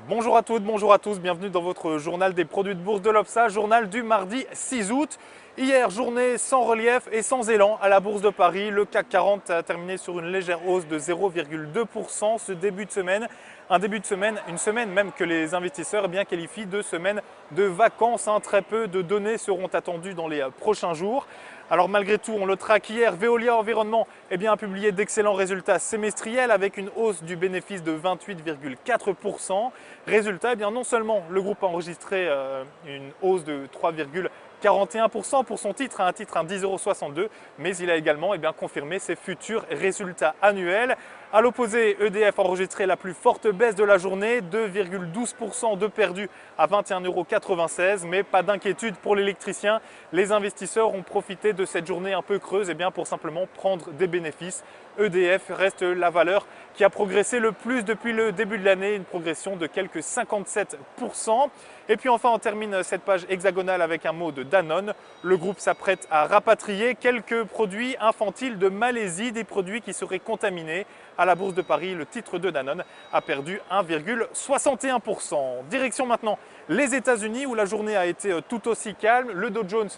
Bonjour à toutes, bonjour à tous, bienvenue dans votre journal des produits de bourse de l'Obsa, journal du mardi 6 août. Hier, journée sans relief et sans élan à la Bourse de Paris. Le CAC 40 a terminé sur une légère hausse de 0,2% ce début de semaine. Un début de semaine, une semaine même que les investisseurs qualifient de semaine de vacances. Très peu de données seront attendues dans les prochains jours. Alors malgré tout, on le traque hier, Veolia Environnement a publié d'excellents résultats semestriels avec une hausse du bénéfice de 28,4%. Résultat, non seulement le groupe a enregistré une hausse de 3,41% pour son titre, un titre à 10,62 €, mais il a également confirmé ses futurs résultats annuels. À l'opposé, EDF a enregistré la plus forte baisse de la journée, 2,12% de perdu à 21,96 €, mais pas d'inquiétude pour l'électricien. Les investisseurs ont profité de cette journée un peu creuse pour simplement prendre des bénéfices. EDF reste la valeur qui a progressé le plus depuis le début de l'année, une progression de quelques 57%. Et puis enfin, on termine cette page hexagonale avec un mot de Danone. Le groupe s'apprête à rapatrier quelques produits infantiles de Malaisie, des produits qui seraient contaminés. À la Bourse de Paris, le titre de Danone a perdu 1,61%. Direction maintenant les États-Unis où la journée a été tout aussi calme. Le Dow Jones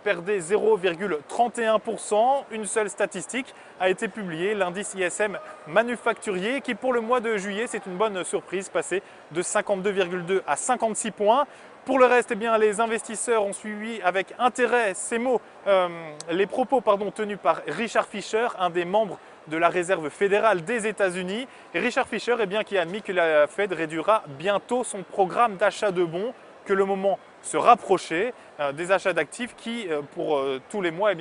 perdait 0,31%. Une seule statistique a été publiée, l'indice ISM manufacturier qui pour le mois de juillet, c'est une bonne surprise, passé de 52,2 à 56 points. Pour le reste, les investisseurs ont suivi avec intérêt ces mots, les propos tenus par Richard Fisher, un des membres de la Réserve fédérale des États-Unis. Et Richard Fisher qui a admis que la Fed réduira bientôt son programme d'achat de bons, que le moment se rapprochait, des achats d'actifs qui, pour tous les mois,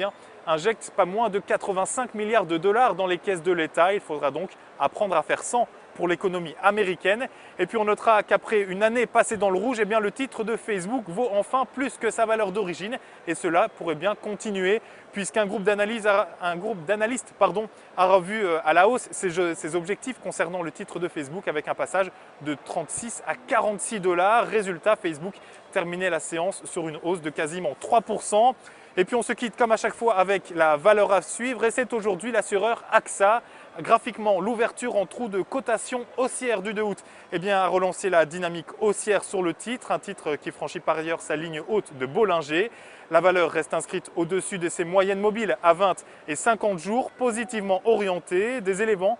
injectent pas moins de 85 milliards de dollars dans les caisses de l'État. Il faudra donc apprendre à faire sans pour l'économie américaine. Et puis on notera qu'après une année passée dans le rouge, le titre de Facebook vaut enfin plus que sa valeur d'origine. Et cela pourrait bien continuer puisqu'un groupe d'analystes a revu à la hausse ses objectifs concernant le titre de Facebook avec un passage de 36 à 46 $. Résultat, Facebook terminait la séance sur une hausse de quasiment 3%. Et puis on se quitte comme à chaque fois avec la valeur à suivre et c'est aujourd'hui l'assureur AXA. Graphiquement, l'ouverture en trou de cotation haussière du 2 août a relancé la dynamique haussière sur le titre, un titre qui franchit par ailleurs sa ligne haute de Bollinger. La valeur reste inscrite au-dessus de ses moyennes mobiles à 20 et 50 jours, positivement orientées, des éléments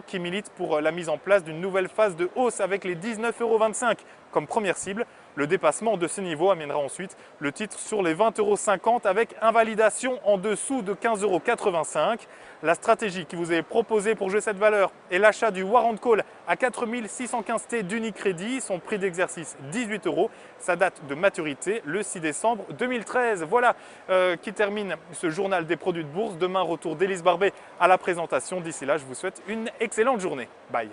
qui militent pour la mise en place d'une nouvelle phase de hausse avec les 19,25 € comme première cible. Le dépassement de ce niveau amènera ensuite le titre sur les 20,50 € avec invalidation en dessous de 15,85 €. La stratégie qui vous est proposée pour jouer cette valeur est l'achat du Warrant Call à 4615 T d'Unicredit, son prix d'exercice 18 €, sa date de maturité le 6 décembre 2013. Voilà qui termine ce journal des produits de bourse. Demain, retour d'Élise Barbet à la présentation. D'ici là, je vous souhaite une excellente journée. Bye.